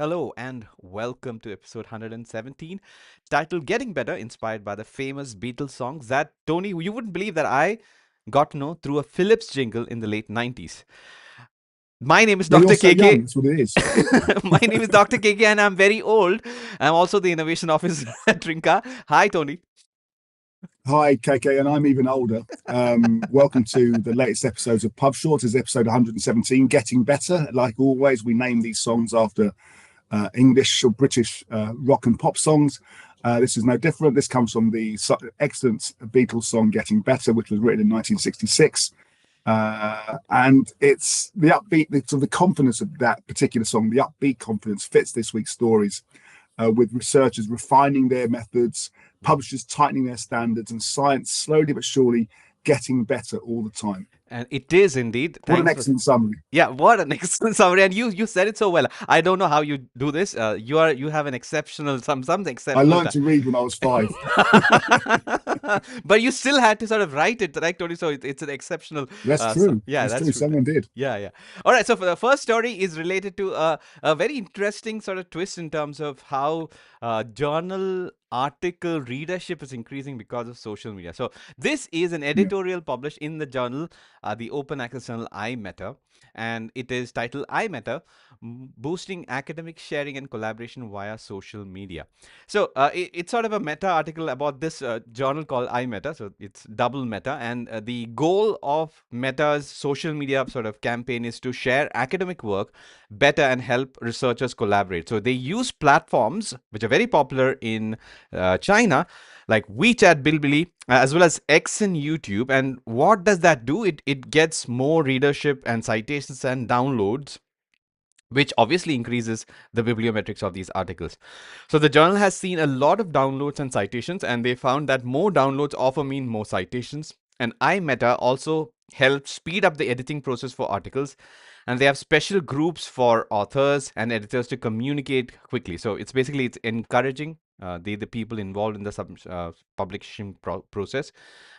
Hello and welcome to episode 117, titled Getting Better, inspired by the famous Beatles songs that, Tony, you wouldn't believe that I got to know through a Philips jingle in the late 90s. My name is Well, you're Dr. so young. KK. That's what it is. My name is Dr. KK and I'm very old. I'm also the innovation officer at Trinka. Hi, Tony. Hi, KK, and I'm even older. Welcome to the latest episodes of PubShorts. Is episode 117, Getting Better. Like always, we name these songs after English or British rock and pop songs. This is no different. This comes from the excellent Beatles song "Getting Better," which was written in 1966. And it's the the confidence of that particular song, the upbeat confidence fits this week's stories, with researchers refining their methods, publishers tightening their standards, and science slowly but surely getting better all the time. And it is indeed. What an Thanks for excellent summary. Yeah, what an excellent summary, and you said it so well. I don't know how you do this. You have an exceptional some I exceptional learned time. to read when I was 5. But you still had to sort of write it, right, Tony? So it's an exceptional. That's So, true. yeah, That's that's true. true. Someone did. Yeah, yeah. All right. So for the first story is related to a very interesting sort of twist in terms of how journal article readership is increasing because of social media. So this is an Yeah. editorial published in the journal, the open access journal iMeta, and it is titled iMeta, Boosting Academic Sharing and Collaboration via Social Media. So it's sort of a meta article about this journal called iMeta. So it's double meta, and the goal of Meta's social media sort of campaign is to share academic work better and help researchers collaborate. So they use platforms which are very popular in China, like WeChat, Bilibili, as well as X and YouTube. And what does that do? It gets more readership and citations and downloads, which obviously increases the bibliometrics of these articles. So the journal has seen a lot of downloads and citations, and they found that more downloads often mean more citations. And iMeta also helps speed up the editing process for articles, and they have special groups for authors and editors to communicate quickly. So it's encouraging the people involved in the publishing process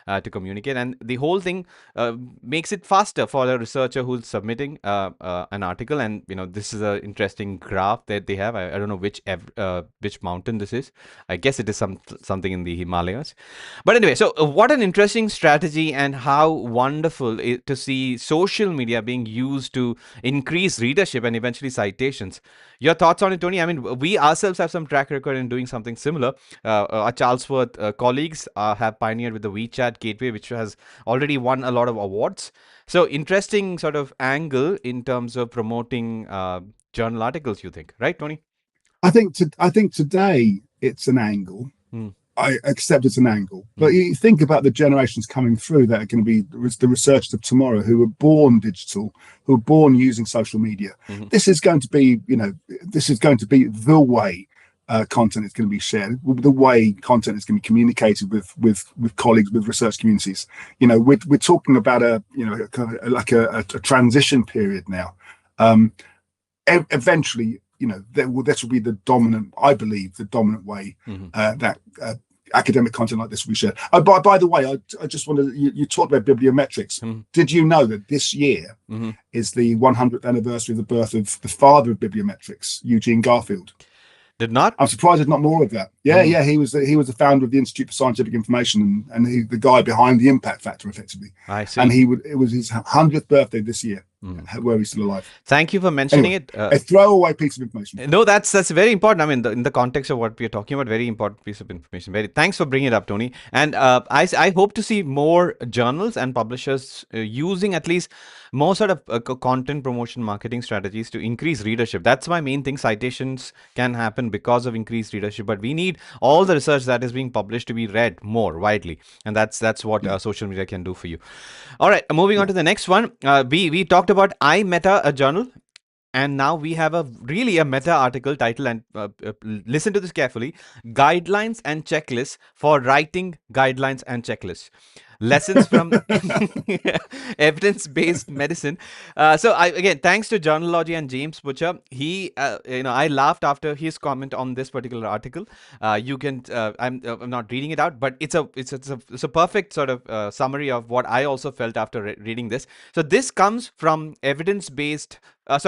to communicate, and the whole thing makes it faster for the researcher who's submitting an article. And this is an interesting graph that they have. I don't know which mountain this is. I guess it is something in the Himalayas. But anyway, so what an interesting strategy, and how wonderful to see social media being used to increase readership and eventually citations. Your thoughts on it, Tony? I mean, we ourselves have some track record in doing something similar. Our Charlesworth colleagues have pioneered with the WeChat gateway, which has already won a lot of awards. So interesting sort of angle in terms of promoting journal articles, you think, right, Tony? I think today it's an angle. Hmm. I accept it's an angle, but Hmm. you think about the generations coming through that are going to be the researchers of tomorrow, who were born digital, who were born using social media. Hmm. This is going to be, this is going to be the way content is going to be shared, the way content is going to be communicated with colleagues, with research communities. We're talking about a transition period now. Eventually, this will be the dominant, I believe, the dominant way that academic content like this will be shared. By the way, I just wanted, you talked about bibliometrics. Did you know that this year is the 100th anniversary of the birth of the father of bibliometrics, Eugene Garfield? Did not? I'm surprised there's not more of that. Yeah, he was the founder of the Institute for Scientific Information, and he, the guy behind the impact factor, effectively. I see. And it was his 100th birthday this year, where he's still alive. Thank you for mentioning Anyway, it. a throwaway piece of information. No, that's very important. I mean, in the context of what we are talking about, very important piece of information. Thanks for bringing it up, Tony. And I hope to see more journals and publishers using at least more sort of content promotion marketing strategies to increase readership. That's my main thing. Citations can happen because of increased readership, but we need all the research that is being published to be read more widely, and that's what social media can do for you. All right, moving on to the next one. We talked about iMeta, a journal. And now we have a meta article title, and listen to this carefully: Guidelines and Checklists for Writing Guidelines and Checklists. lessons from evidence-based medicine. So I again, thanks to Journalogy and James Butcher, I laughed after his comment on this particular article. I'm not reading it out, but it's a perfect sort of summary of what I also felt after reading this. So this comes from evidence-based,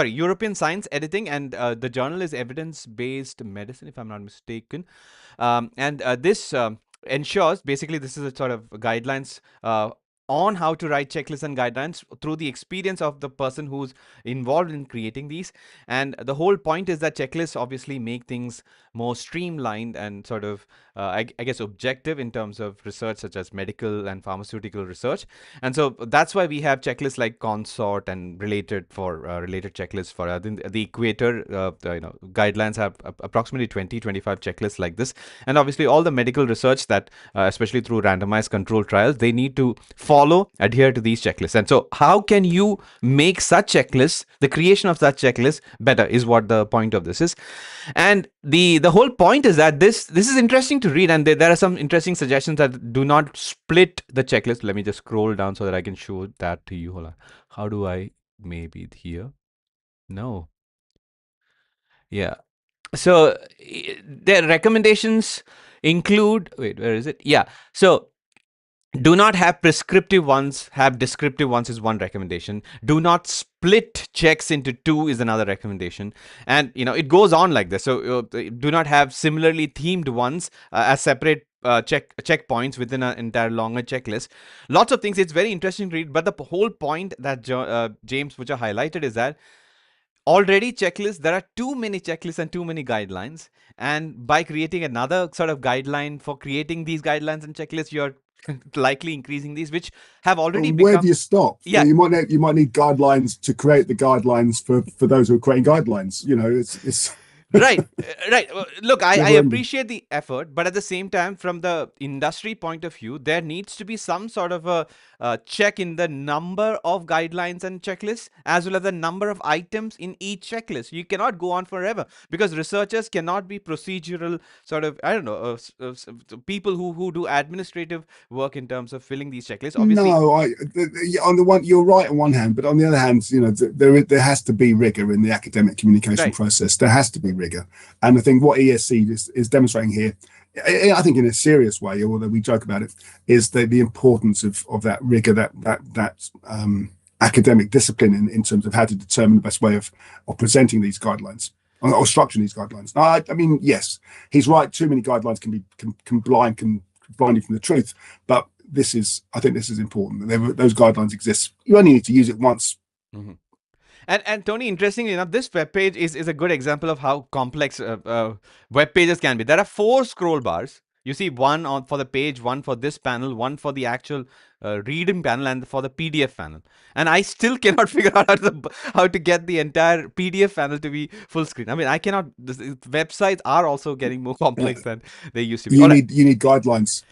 European Science Editing, and the journal is Evidence-Based Medicine, if I'm not mistaken. And this ensures, basically, this is a sort of guidelines on how to write checklists and guidelines through the experience of the person who's involved in creating these. And the whole point is that checklists obviously make things more streamlined and sort of, I guess, objective in terms of research, such as medical and pharmaceutical research. And so that's why we have checklists like Consort and related for related checklists for the Equator. Guidelines have approximately 20-25 checklists like this. And obviously, all the medical research that, especially through randomized control trials, they need to follow, adhere to these checklists. And so, how can you make such checklists, the creation of such checklists, better? Is what the point of this is. And the whole point is that this is interesting to read, and there are some interesting suggestions that do not split the checklist. Let me just scroll down so that I can show that to you. Hold on. How do I, maybe here? No. Yeah. So their recommendations include, wait, where is it? Yeah. So do not have prescriptive ones, have descriptive ones is one recommendation. Do not split checks into two is another recommendation. And it goes on like this. So do not have similarly themed ones as separate checkpoints within an entire longer checklist. Lots of things. It's very interesting to read, but the whole point that James Butcher highlighted is that already checklists, there are too many checklists and too many guidelines, and by creating another sort of guideline for creating these guidelines and checklists, you're likely increasing these, which have already Where do become. you stop? Yeah. You might need guidelines to create the guidelines for those who are creating guidelines. It's Right, right. Look, I never ending. appreciate the effort, but at the same time, from the industry point of view, there needs to be some sort of a check in the number of guidelines and checklists, as well as the number of items in each checklist. You cannot go on forever, because researchers cannot be procedural sort of, I don't know, people who do administrative work in terms of filling these checklists. Obviously, No, on the one you're right on one hand, but on the other hand, there has to be rigor in the academic communication right. process. There has to be rigor, and I think what ESC is demonstrating here, I think in a serious way, although we joke about it, is the importance of that rigor, that academic discipline in terms of how to determine the best way of presenting these guidelines or structuring these guidelines. Now, I mean, yes, he's right. Too many guidelines can blind you from the truth, but I think this is important. Those guidelines exist. You only need to use it once. Mm-hmm. And Tony, interestingly enough, this web page is a good example of how complex web pages can be. There are 4 scroll bars. You see one for the page, one for this panel, one for the actual reading panel, and for the PDF panel. And I still cannot figure out how to get the entire PDF panel to be full screen. I mean, I cannot. Websites are also getting more complex than they used to be. All right. You need guidelines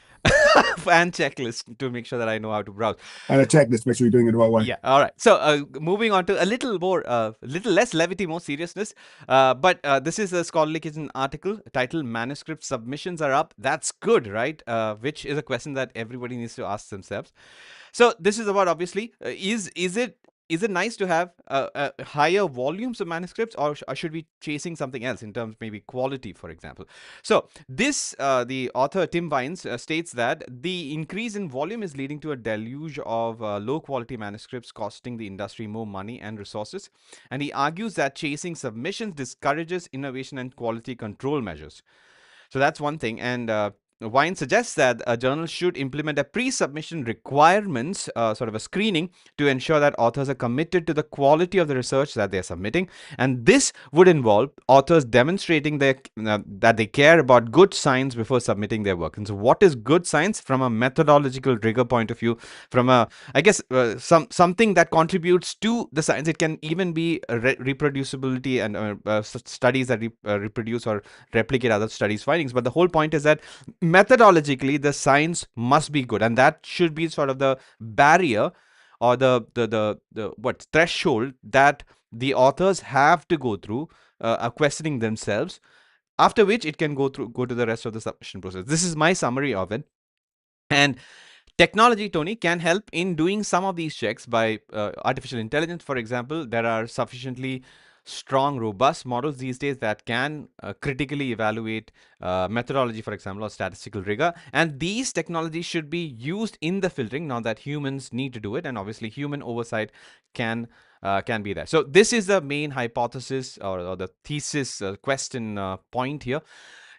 And checklist to make sure that I know how to browse. and a checklist. Make sure you're doing it the right way. Yeah. All right. So moving on to a little more, little less levity, more seriousness. But this is a scholarly kitchen article titled "Manuscript Submissions Are Up." That's good, right? Which is a question that everybody needs to ask themselves. So this is about, obviously, is it nice to have higher volumes of manuscripts, or should we chasing something else in terms of maybe quality, for example? So this the author Tim Vines states that the increase in volume is leading to a deluge of low quality manuscripts, costing the industry more money and resources. And he argues that chasing submissions discourages innovation and quality control measures. So that's one thing. And Wine suggests that a journal should implement a pre-submission requirements, sort of a screening, to ensure that authors are committed to the quality of the research that they're submitting. And this would involve authors demonstrating that they care about good science before submitting their work. And so what is good science from a methodological rigor point of view, from a, I guess, something that contributes to the science? It can even be reproducibility and studies that reproduce or replicate other studies' findings. But the whole point is that methodologically the science must be good, and that should be sort of the barrier, or the what threshold that the authors have to go through, questioning themselves, after which it can go to the rest of the submission process. This is my summary of it. And Technology, Tony, can help in doing some of these checks by artificial intelligence, for example. There are sufficiently strong, robust models these days that can critically evaluate methodology, for example, or statistical rigor. And these technologies should be used in the filtering, now that humans need to do it. And obviously, human oversight can can be there. So this is the main hypothesis, or the thesis question point here.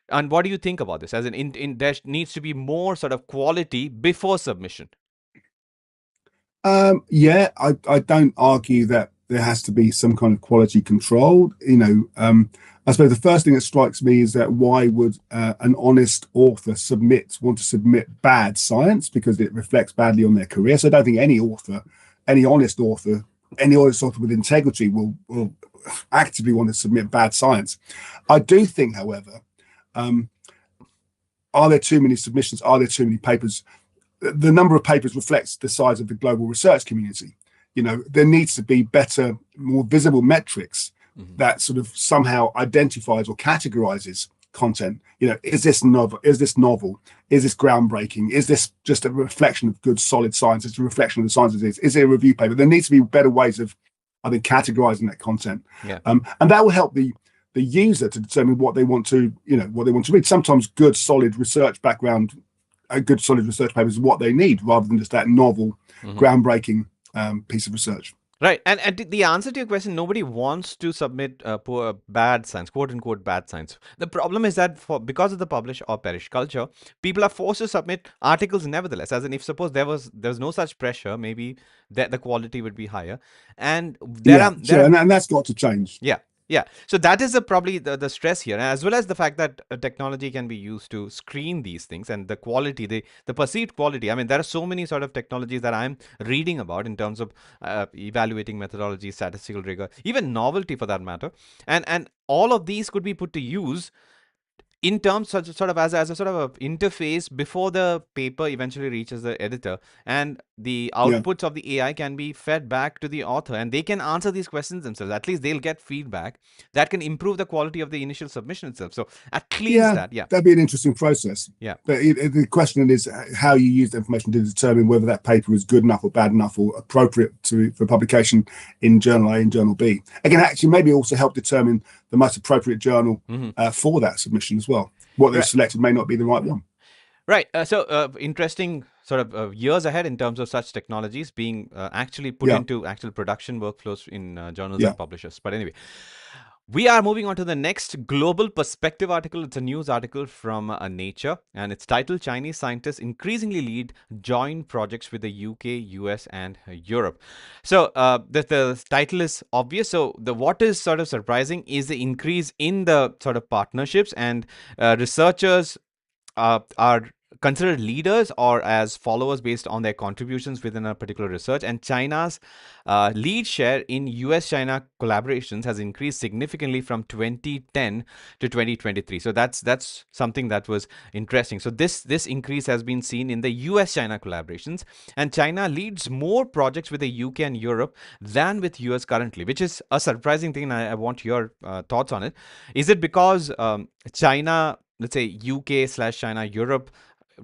And what do you think about this? As in there needs to be more sort of quality before submission. Yeah, I don't argue that there has to be some kind of quality control. I suppose the first thing that strikes me is that why would an honest author want to submit bad science because it reflects badly on their career? So I don't think any author, any honest author, any honest author with integrity will actively want to submit bad science. I do think, however, are there too many submissions? Are there too many papers? The number of papers reflects the size of the global research community. There needs to be better, more visible metrics that sort of somehow identifies or categorizes content. Is this novel? Is this novel? Is this groundbreaking? Is this just a reflection of good, solid science? It's a reflection of the science it is. Is it a review paper? There needs to be better ways of, I think, categorizing that content. Yeah. And that will help the user to determine what they want to, what they want to read. Sometimes good, solid research background, a good, solid research paper is what they need, rather than just that novel, groundbreaking piece of research. Right. And the answer to your question, nobody wants to submit poor, bad science, quote unquote bad science. The problem is that because of the publish or perish culture, people are forced to submit articles nevertheless. As in, if suppose there was no such pressure, maybe the quality would be higher. And and that's got to change. Yeah. Yeah. So that is probably the stress here, as well as the fact that technology can be used to screen these things, and the quality, the perceived quality. I mean, there are so many sort of technologies that I'm reading about in terms of evaluating methodology, statistical rigor, even novelty for that matter. And all of these could be put to use in terms sort of as a sort of a interface before the paper eventually reaches the editor, and the outputs of the AI can be fed back to the author, and they can answer these questions themselves. At least they'll get feedback that can improve the quality of the initial submission itself. So at least that'd be an interesting process. Yeah. But the question is how you use the information to determine whether that paper is good enough or bad enough or appropriate for publication in Journal A and Journal B. Again, actually, maybe also help determine the most appropriate journal for that submission as well. What they've selected may not be the right one. Right. So interesting sort of years ahead in terms of such technologies being actually put into actual production workflows in journals and publishers. But anyway, we are moving on to the next global perspective article. It's a news article from Nature, and it's titled Chinese Scientists Increasingly Lead Joint Projects with the UK, US, and Europe. So the title is obvious. So what is sort of surprising is the increase in the sort of partnerships, and researchers are considered leaders or as followers based on their contributions within a particular research. And China's lead share in US-China collaborations has increased significantly from 2010 to 2023. So that's something that was interesting. So this increase has been seen in the US-China collaborations, and China leads more projects with the UK and Europe than with US currently, which is a surprising thing. And I want your thoughts on it. Is it because China, let's say UK/China, Europe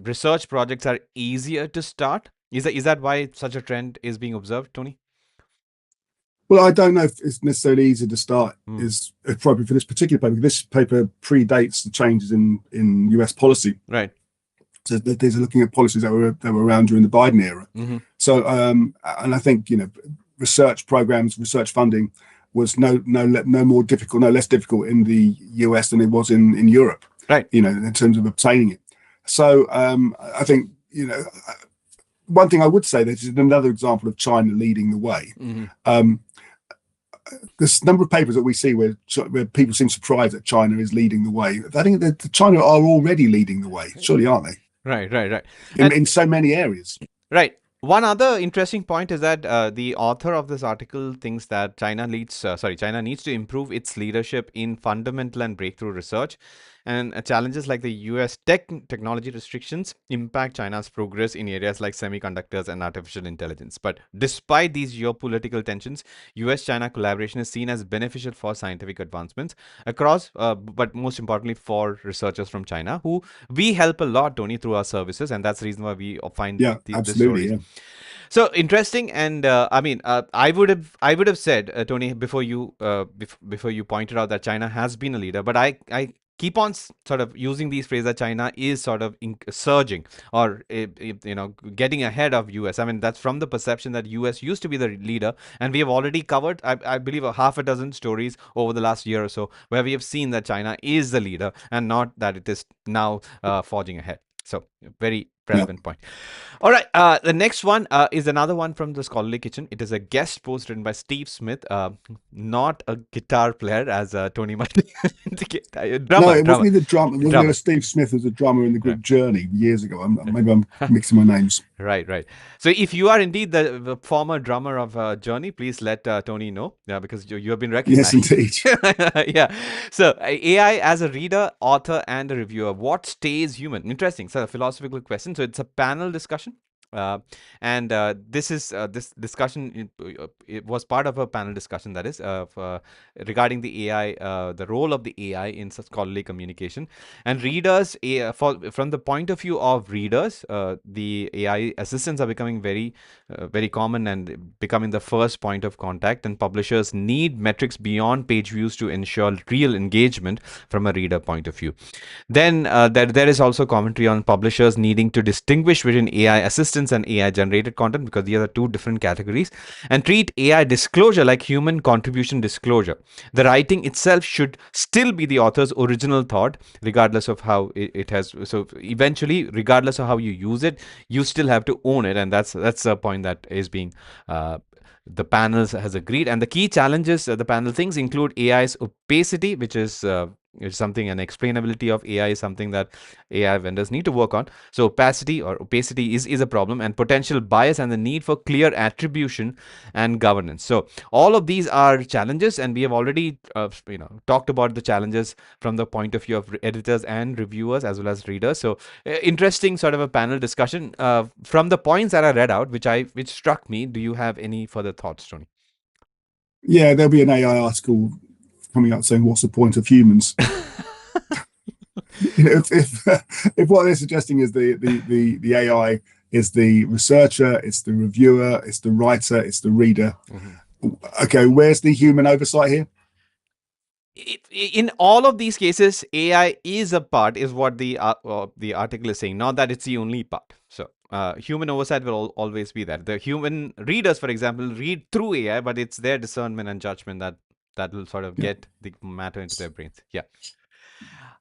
research projects are easier to start? Is that why such a trend is being observed, Tony? Well, I don't know if it's necessarily easy to start is appropriate for this particular paper. This paper predates the changes in US policy. Right. So these are looking at policies that were around during the Biden era. So, and I think research programs, research funding was no more difficult, no less difficult in the US than it was in Europe. Right. In terms of obtaining it. So I think one thing I would say, this is another example of China leading the way. This number of papers that we see where people seem surprised that China is leading the way. I think that China are already leading the way, surely, aren't they? Right. In so many areas. Right. One other interesting point is that the author of this article thinks that China needs to improve its leadership in fundamental and breakthrough research. And challenges like the US technology restrictions impact China's progress in areas like semiconductors and artificial intelligence. But despite these geopolitical tensions, US China collaboration is seen as beneficial for scientific advancements across, but most importantly, for researchers from China, who we help a lot, Tony, through our services. And that's the reason why we find Yeah, these absolutely. stories Yeah. so interesting. And I mean, I would have said, Tony, before you pointed out that China has been a leader, but I keep on sort of using these phrases that China is sort of surging or getting ahead of US. I mean, that's from the perception that US used to be the leader, and we have already covered, I believe, a half a dozen stories over the last year or so where we have seen that China is the leader and not that it is now forging ahead. So very Yeah. relevant point. All right. The next one is another one from the Scholarly Kitchen. It is a guest post written by Steve Smith, not a guitar player, as Tony might indicate. No, Drummer, it wasn't drummer, he the drummer? Wasn't there drummer. a Steve Smith as a drummer in the Right. group Journey years ago? Maybe I'm mixing my names. Right, right. So if you are indeed the former drummer of Journey, please let Tony know, because you have been Yes, recognized. indeed. Yeah. So AI as a reader, author, and a reviewer. What stays human? Interesting. So a philosophical question. So it's a panel discussion. Uh, and this discussion it was part of a panel discussion that is regarding the AI, the role of the AI in scholarly communication and readers. From the point of view of readers, the AI assistants are becoming very common and becoming the first point of contact. And publishers need metrics beyond page views to ensure real engagement from a reader point of view. Then there is also commentary on publishers needing to distinguish between AI assistants and AI generated content, because these are two different categories, and treat AI disclosure like human contribution disclosure. The writing itself should still be the author's original thought, regardless of how it has. So eventually, regardless of how you use it, you still have to own it, and that's a point that is being. The panels has agreed, and the key challenges the panel thinks include AI's opacity, which is something, and explainability of AI is something that AI vendors need to work on. So opacity is a problem, and potential bias, and the need for clear attribution and governance. So all of these are challenges, and we have already talked about the challenges from the point of view of editors and reviewers as well as readers. So interesting sort of a panel discussion from the points that I read out, which struck me. Do you have any further thoughts, Tony? Yeah, there'll be an AI article coming out saying, "What's the point of humans?" If what they're suggesting is the AI is the researcher, it's the reviewer, it's the writer, it's the reader. Mhm. Okay, where's the human oversight here? In all of these cases, AI is a part, is what the article is saying. Not that it's the only part. So human oversight will always be there. The human readers, for example, read through AI, but it's their discernment and judgment that will sort of Yeah. get the matter into their brains. Yeah.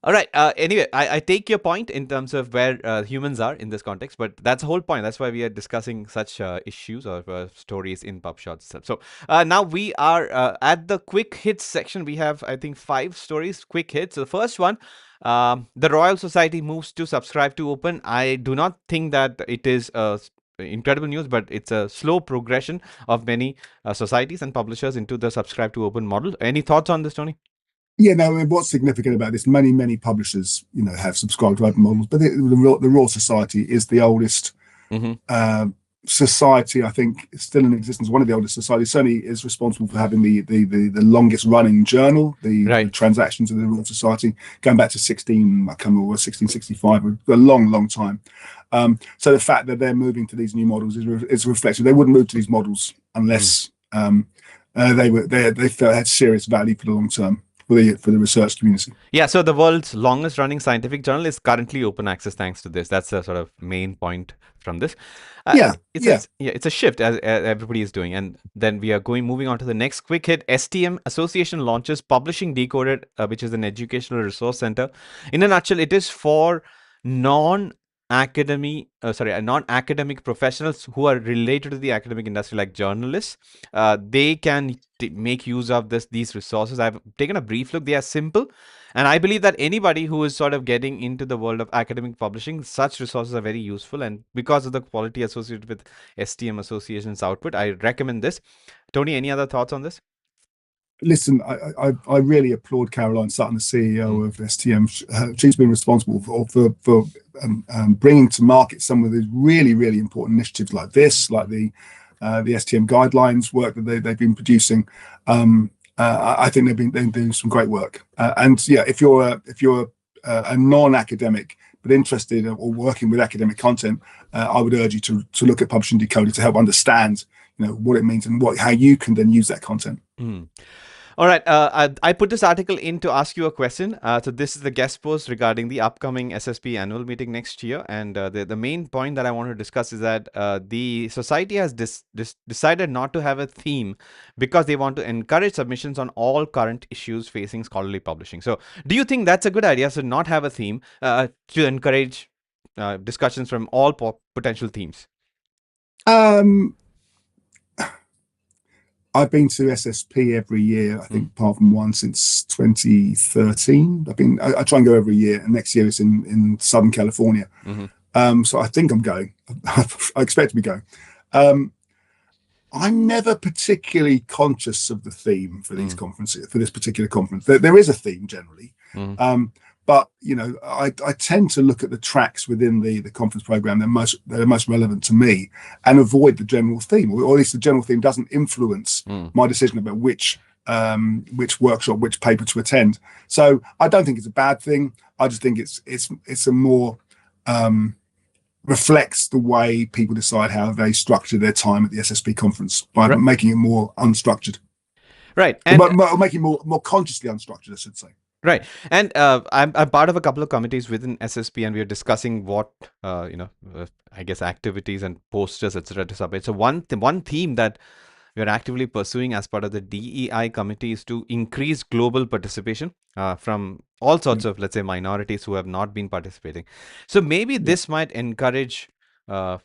All right. Anyway, I take your point in terms of where humans are in this context, but that's the whole point. That's why we are discussing such issues or stories in PubShorts itself. So now we are at the quick hits section. We have, I think, 5 stories, quick hits. So the first one, the Royal Society moves to subscribe to open. I do not think that it is incredible news, but it's a slow progression of many societies and publishers into the subscribe to open model. Any thoughts on this, Tony? Yeah, no, I mean, what's significant about this? Many publishers, have subscribed to open models, but the Royal Society is the oldest Mm-hmm. uh, society, I think, still in existence. One of the oldest societies, certainly is responsible for having the longest running journal, the Right. transactions of the Royal Society, going back to 16, I can't remember, 1665, a long time. So the fact that they're moving to these new models is a reflection. They wouldn't move to these models Mm. unless they felt had serious value for the long term for the research community. Yeah, so the world's longest running scientific journal is currently open access thanks to this. That's the sort of main point from this. Uh, Yeah, yeah. it's a shift as everybody is doing, and then we are moving on to the next quick hit. STM Association launches Publishing Decoded, which is an educational resource center. In a nutshell, it is for non non-academic professionals who are related to the academic industry, like journalists. They can make use of these resources. I've taken a brief look. They are simple, and I believe that anybody who is sort of getting into the world of academic publishing, such resources are very useful. And because of the quality associated with STM Association's output, I recommend this. Tony, any other thoughts on this? listen, I really applaud Caroline Sutton, the Mm, CEO of STM. She's been responsible for bringing to market some of these really, really important initiatives like this, like the STM guidelines work that they've been producing. I think they've been doing some great work. And yeah, if you're a non-academic but interested or working with academic content, I would urge you to look at Publishing Decoder to help understand, what it means and how you can then use that content. mm. All right. I put this article in to ask you a question. So this is the guest post regarding the upcoming SSP annual meeting next year, and the main point that I want to discuss is that the society has decided not to have a theme because they want to encourage submissions on all current issues facing scholarly publishing. So, do you think that's a good idea? So, not have a theme to encourage discussions from all potential themes. Um, I've been to SSP every year, I Mm-hmm. think, apart from one since 2013. I try and go every year, and next year it's in Southern California. Mm-hmm. So I think I'm going. I expect to be going. Um, I'm never particularly conscious of the theme for these conferences, for this particular conference. There is a theme generally. Mm-hmm. But I tend to look at the tracks within the conference program that are most relevant to me, and avoid the general theme, or at least the general theme doesn't influence my decision about which workshop, which paper to attend. So I don't think it's a bad thing. I just think it's a more reflects the way people decide how they structure their time at the SSP conference by Right. making it more unstructured, Right. or And making it more consciously unstructured, I should say. right, and I'm part of a couple of committees within SSP, and we are discussing what I guess activities and posters, etc., to submit. So one theme that we are actively pursuing as part of the DEI committee is to increase global participation from all sorts Yeah, of, let's say, minorities who have not been participating. So maybe yeah. this might encourage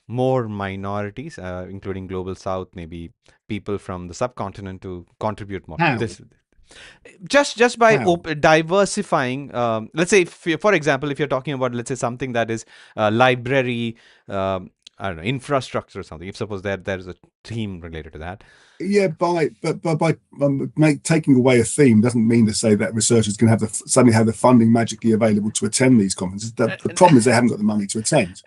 more minorities, including global South, maybe people from the subcontinent, to contribute more. How? This just by How? diversifying, let's say, for example, if you're talking about, let's say, something that is library, I don't know, infrastructure or something, if suppose there's a theme related to that. Yeah, by taking away a theme doesn't mean to say that researchers can suddenly have the funding magically available to attend these conferences. The problem is they haven't got the money to attend.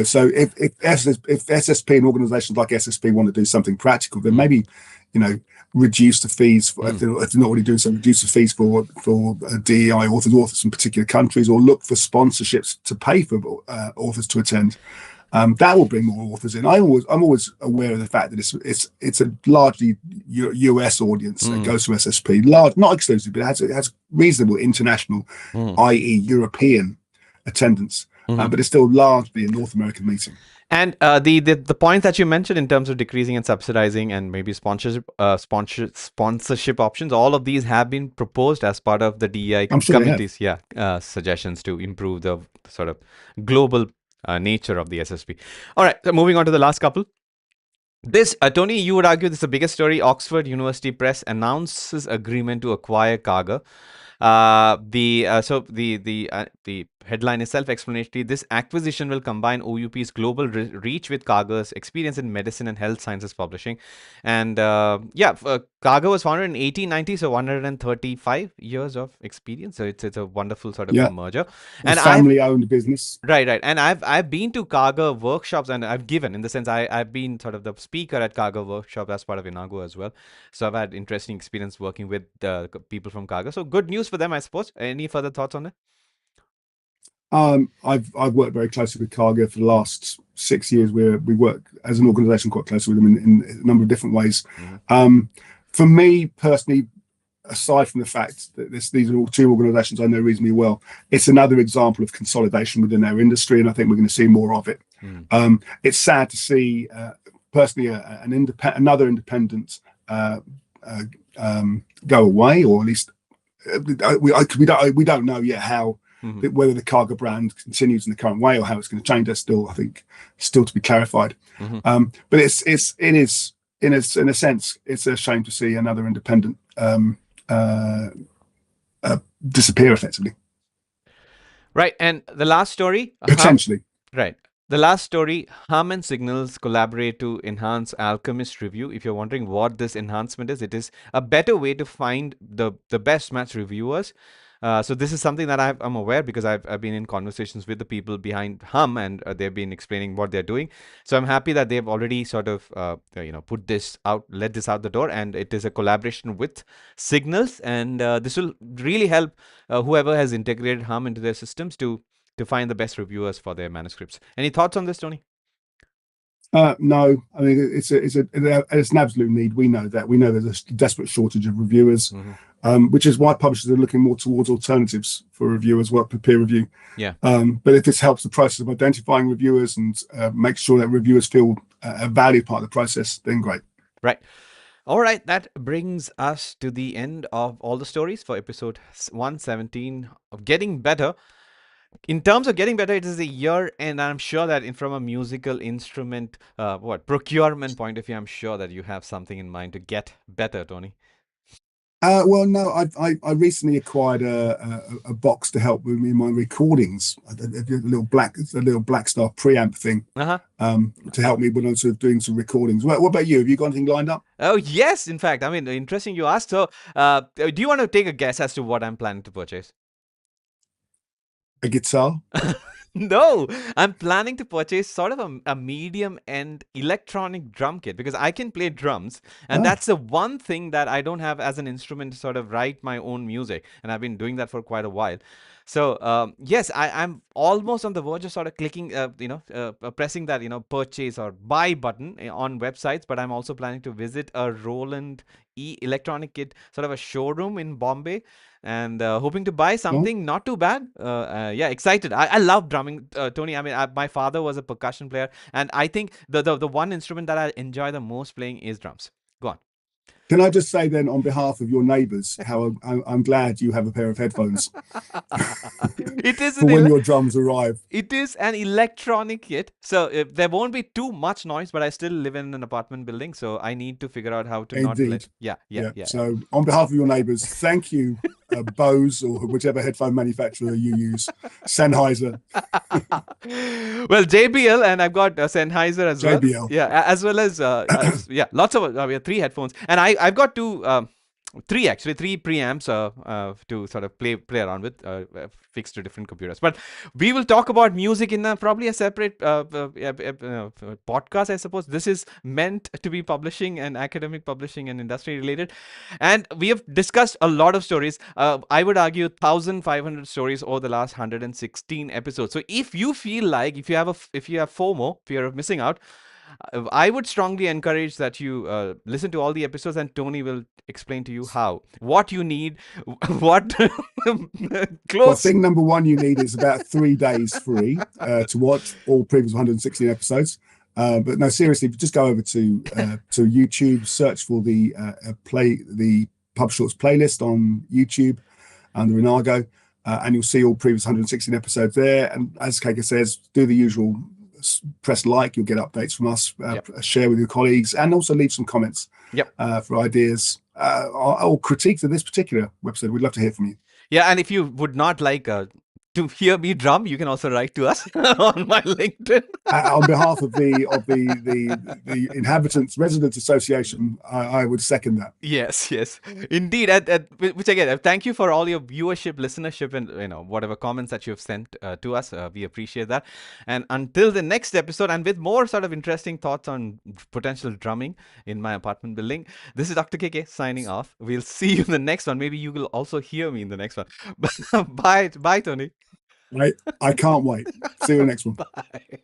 So if SSP and organisations like SSP want to do something practical, then maybe reduce the fees if they're not already doing so. Reduce the fees for DEI authors in particular countries, or look for sponsorships to pay for authors to attend. That will bring more authors in. I'm always aware of the fact that it's a largely US audience that goes to SSP, large, not exclusive, but it has reasonable international, i.e., European attendance, but it's still largely a North American meeting. And the point that you mentioned in terms of decreasing and subsidizing and maybe sponsorship options, all of these have been proposed as part of the DEI I'm sure they have. committee's suggestions to improve the sort of global nature of the SSP. All right, so moving on to the last couple. This, Tony, you would argue this is the biggest story. Oxford University Press announces agreement to acquire Kaga. The headline is self-explanatory. This acquisition will combine OUP's global reach with Kaga's experience in medicine and health sciences publishing. And Kaga was founded in 1890, so 135 years of experience. So it's a wonderful sort of a Yeah, merger. a And family-owned business. right. And I've been to Kaga workshops, and I've given, in the sense, I've been sort of the speaker at Kaga workshop as part of Inago as well. So I've had interesting experience working with people from Kaga. So good news for them, I suppose. Any further thoughts on it? I've worked very closely with Cargo for the last 6 years. We work as an organisation quite closely with them in a number of different ways. For me personally, aside from the fact that these are all two organisations I know reasonably well, it's another example of consolidation within our industry, and I think we're going to see more of it. It's sad to see, personally, another independent go away, or at least we don't know yet how. Whether the Kaga brand continues in the current way or how it's going to change, that's still, I think, still to be clarified. But it is in a sense, it's a shame to see another independent disappear effectively. Right. And the last story, Potentially. right. The last story, Hum and Signals collaborate to enhance Alchemist review. If you're wondering what this enhancement is, it is a better way to find the best match reviewers. So this is something that I'm aware because I've been in conversations with the people behind Hum, and they've been explaining what they're doing. So I'm happy that they've already sort of put this out, let this out the door, and it is a collaboration with Signals, and this will really help whoever has integrated Hum into their systems to find the best reviewers for their manuscripts. Any thoughts on this, Tony? No, I mean it's an absolute need. We know that. We know there's a desperate shortage of reviewers, Mm-hmm. which is why publishers are looking more towards alternatives for reviewers, work for peer review. Yeah. But if this helps the process of identifying reviewers and makes sure that reviewers feel a valued part of the process, then great. Right. All right, that brings us to the end of all the stories for episode 117 of Getting Better. In terms of getting better, it is a year, and I'm sure that from a musical instrument, procurement point of view, I'm sure that you have something in mind to get better, Tony. Well, no, I recently acquired a box to help with me in my recordings, a little Black Star preamp thing, Uh-huh. to help me when I'm sort of doing some recordings. What about you? Have you got anything lined up? Oh, yes, in fact. I mean, interesting you asked. So, do you want to take a guess as to what I'm planning to purchase? A guitar? No, I'm planning to purchase sort of a medium end electronic drum kit because I can play drums, and Ah, that's the one thing that I don't have as an instrument to sort of write my own music, and I've been doing that for quite a while. So yes, I'm almost on the verge of sort of clicking, pressing that purchase or buy button on websites, but I'm also planning to visit a Roland electronic kit sort of a showroom in Bombay, and hoping to buy well, something not too bad. Yeah, excited. I love drumming, Tony. I mean, my father was a percussion player, and I think the one instrument that I enjoy the most playing is drums. Go on. can I just say then, on behalf of your neighbours, how I'm glad you have a pair of headphones it is for an when your drums arrive. it is an electronic kit, so there won't be too much noise. But I still live in an apartment building, so I need to figure out how to not let. Indeed. Yeah, yeah, Yeah. yeah. So, on behalf of your neighbours, thank you, Bose or whichever headphone manufacturer you use, Sennheiser, Well, JBL, and I've got Sennheiser as well. JBL. Yeah, as well as yeah, lots of we have three headphones, and I've got two. Three preamps to sort of play around with, fixed to different computers. But we will talk about music in probably a separate podcast, I suppose. This is meant to be publishing and academic publishing and industry related, and we have discussed a lot of stories. I would argue 1,500 stories over the last 116 episodes. So if you feel like if you have FOMO, fear of missing out, I would strongly encourage that you listen to all the episodes, and Tony will explain to you how, what you need, what Well, clothes. thing number one you need is about 3 days free to watch all previous 116 episodes. But no, seriously, just go over to YouTube, search for the PubShorts playlist on YouTube under Inago, and you'll see all previous 116 episodes there. And as Keika says, do the usual: press like, you'll get updates from us, Yep. share with your colleagues, and also leave some comments Yep. for ideas or critiques of this particular episode. We'd love to hear from you. Yeah, and if you would not like to hear me drum, you can also write to us on my LinkedIn. On behalf of the inhabitants residents association, I would second that. Yes, yes, indeed. Which again, thank you for all your viewership, listenership, and whatever comments that you have sent to us. We appreciate that. And until the next episode, and with more sort of interesting thoughts on potential drumming in my apartment building, this is Dr. KK signing off. We'll see you in the next one. Maybe you will also hear me in the next one. Bye, bye, Tony. I can't wait. See you in the next one. Bye.